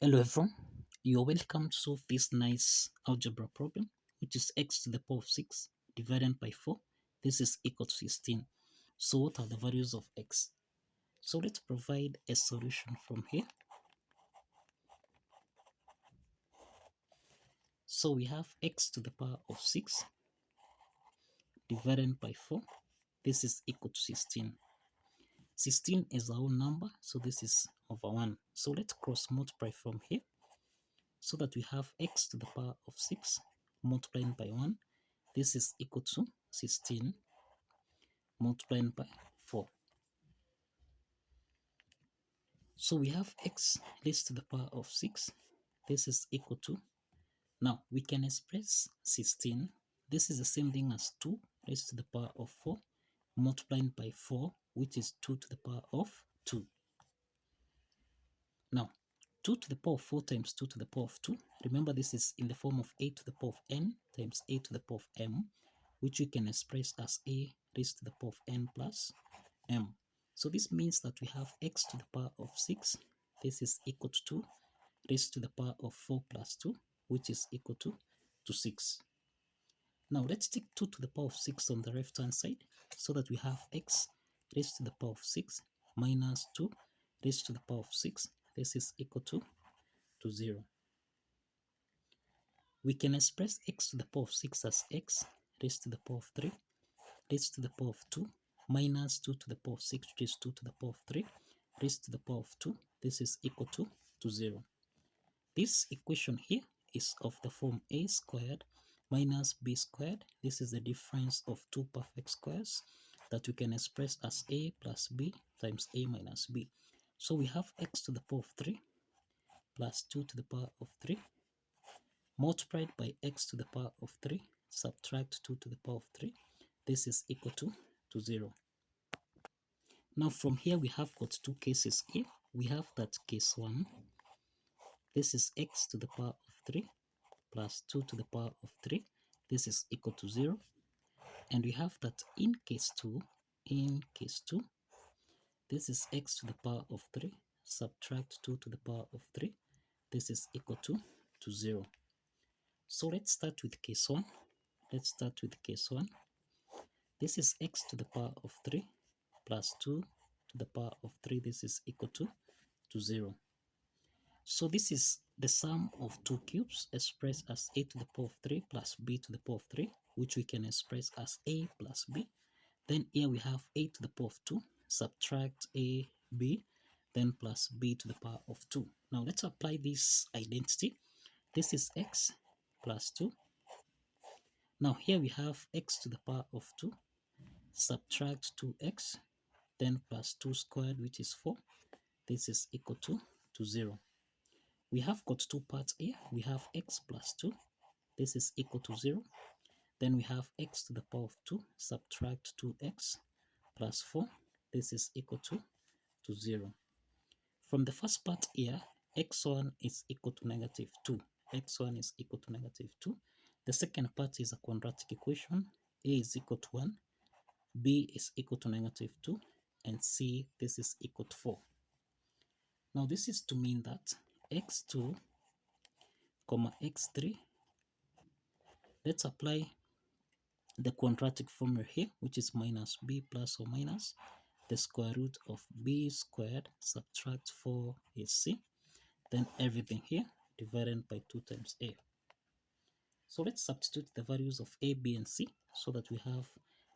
Hello everyone, you're welcome to solve this nice algebra problem, which is x to the power of 6 divided by 4. This is equal to 16. So what are the values of x? So let's provide a solution from here. So we have x to the power of 6 divided by 4. This is equal to 16. 16 is our whole number, so this is over 1. So let's cross multiply from here so that we have x to the power of 6 multiplied by 1. This is equal to 16 multiplied by 4. So we have x raised to the power of 6. This is equal to, now we can express 16. This is the same thing as 2 raised to the power of 4 multiplied by 4, which is 2 to the power of 2. Now, 2 to the power of 4 times 2 to the power of 2. Remember, this is in the form of a to the power of n times a to the power of m, which we can express as a raised to the power of n plus m. So this means that we have x to the power of 6. This is equal to 2 raised to the power of 4 plus 2, which is equal to 6. Now let's take 2 to the power of 6 on the left hand side so that we have x raised to the power of 6 minus 2 raised to the power of 6. This is equal to 0. We can express x to the power of 6 as x raised to the power of 3 raised to the power of 2 minus 2 to the power of 6, which is 2 to the power of 3 raised to the power of 2. This is equal to 0. This equation here is of the form a squared minus b squared. This is the difference of two perfect squares that we can express as a plus b times a minus b. So we have x to the power of 3 plus 2 to the power of 3 multiplied by x to the power of 3 subtract 2 to the power of 3. This is equal to 0. Now from here we have got two cases here. We have that case 1. This is x to the power of 3 plus 2 to the power of 3. This is equal to 0. And we have that in case 2, this is x to the power of 3 subtract 2 to the power of 3. This is equal to 0. So let's start with case 1. This is x to the power of 3 plus 2 to the power of 3. This is equal to 0. So this is the sum of two cubes expressed as a to the power of 3 plus b to the power of 3, which we can express as a plus b. Then here we have a to the power of 2, subtract a, b, then plus b to the power of 2. Now let's apply this identity. This is x plus 2. Now here we have x to the power of 2, subtract 2x, then plus 2 squared, which is 4. This is equal to 0. We have got two parts here. We have x plus 2. This is equal to 0. Then we have x to the power of 2, subtract 2x plus 4. This is equal to 0. From the first part here, x1 is equal to negative 2. x1 is equal to negative 2. The second part is a quadratic equation. A is equal to 1, b is equal to negative 2, and c, this is equal to 4. Now this is to mean that x2, x3, let's apply the quadratic formula here, which is minus b plus or minus the square root of b squared subtract 4ac, then everything here divided by 2 times a. So let's substitute the values of a, b, and c so that we have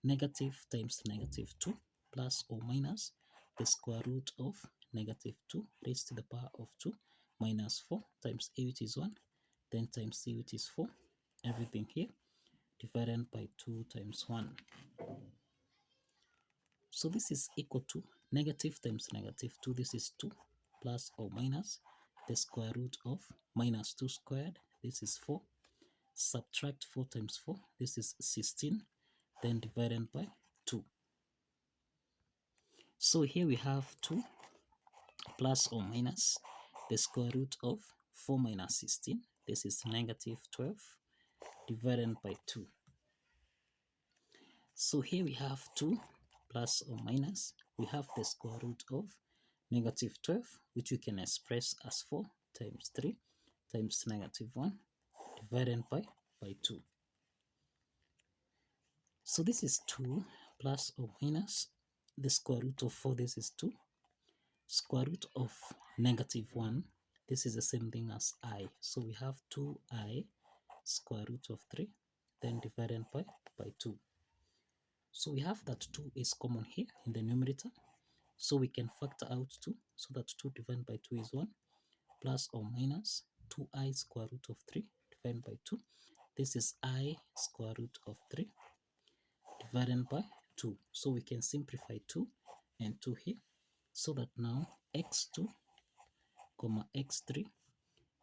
negative times negative 2 plus or minus the square root of negative 2 raised to the power of 2 minus 4 times a, which is 1, then times c, which is 4, everything here divided by 2 times 1. So this is equal to negative times negative 2, this is 2, plus or minus the square root of minus 2 squared, this is 4, subtract 4 times 4, this is 16, then divided by 2. So here we have 2 plus or minus the square root of 4 minus 16, this is negative 12, divided by 2. So here we have 2 plus or minus, we have the square root of negative 12, which we can express as 4 times 3 times -1 divided by 2. So this is 2 plus or minus the square root of 4. This is 2. Square root of -1. This is the same thing as I. So we have 2I square root of 3 then divided by 2. So we have that 2 is common here in the numerator. So we can factor out 2. So that 2 divided by 2 is 1 plus or minus 2I square root of 3 divided by 2. This is I square root of 3 divided by 2. So we can simplify 2 and 2 here. So that now x2 comma x3,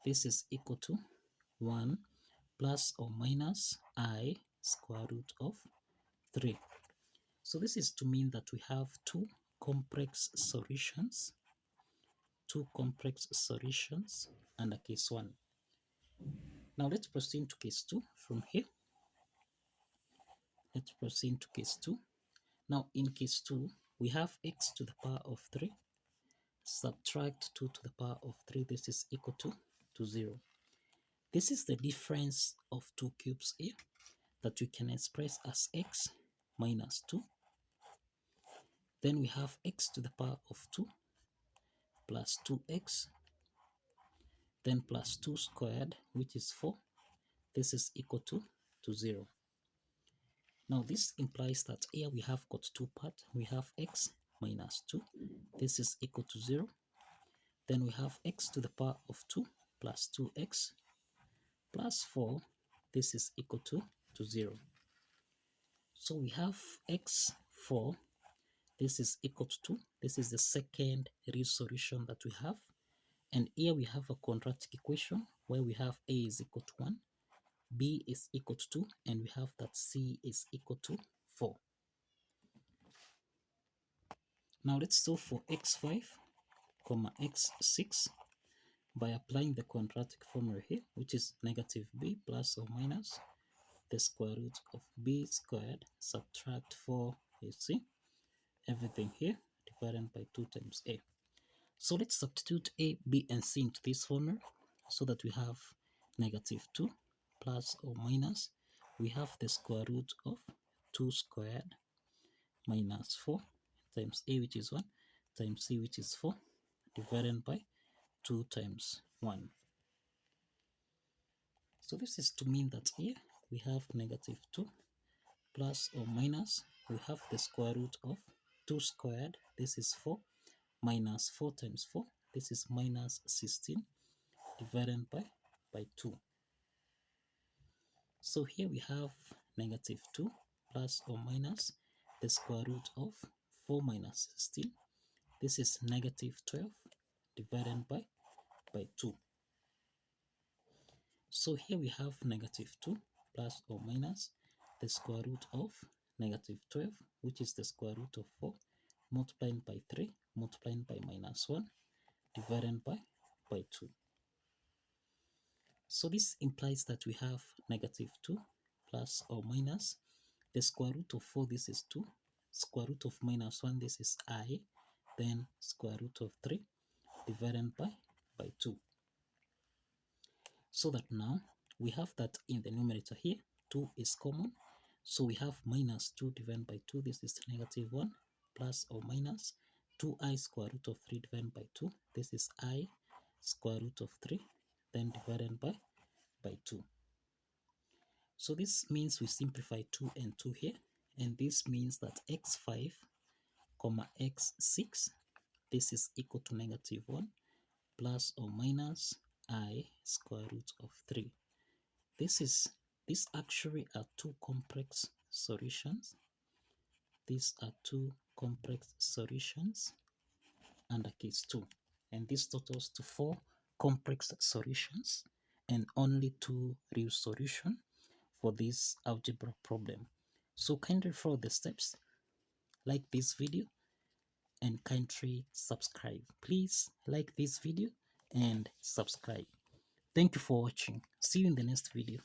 this is equal to 1 plus or minus I square root of 3. So this is to mean that we have two complex solutions under case 1. Now let's proceed to case 2 from here. Let's proceed to case 2. Now in case 2, we have x to the power of 3, subtract 2 to the power of 3, this is equal to 0. This is the difference of two cubes here that we can express as x minus 2. Then we have x to the power of 2 plus 2x, then plus 2 squared, which is 4. This is equal to 0. Now this implies that here we have got two parts. We have x minus 2. This is equal to 0. Then we have x to the power of 2 plus 2x plus 4. This is equal to 0. So we have x4. This is equal to 2. This is the second real solution that we have. And here we have a quadratic equation where we have a is equal to 1, b is equal to 2, and we have that c is equal to 4. Now let's solve for x5 comma x6 by applying the quadratic formula here, which is negative b plus or minus the square root of b squared subtract 4, you see, everything here divided by 2 times a. So let's substitute a, b, and c into this formula so that we have negative 2 plus or minus, we have the square root of 2 squared minus 4 times a, which is 1, times c, which is 4, divided by 2 times 1. So this is to mean that here we have negative 2 plus or minus, we have the square root of 2 squared, this is 4, minus 4 times 4, this is minus 16, divided by 2. So here we have negative 2 plus or minus the square root of 4 minus 16. This is negative 12 divided by 2. So here we have negative 2 plus or minus the square root of negative 12, which is the square root of 4, multiplied by 3, multiplied by minus 1, divided by 2. So this implies that we have negative 2 plus or minus the square root of 4, this is 2, square root of minus 1, this is I, then square root of 3, divided by 2. So that now we have that in the numerator here, 2 is common. So we have minus 2 divided by 2, this is negative 1, plus or minus 2i square root of 3 divided by 2, this is I square root of 3, then divided by 2. So this means we simplify 2 and 2 here, and this means that x5 comma x6, this is equal to negative 1 plus or minus I square root of 3. These actually are two complex solutions. These are two complex solutions under case 2, and this totals to 4 complex solutions and only 2 real solutions for this algebra problem. So kindly follow the steps, like this video, and kindly subscribe. Please like this video and subscribe. Thank you for watching. See you in the next video.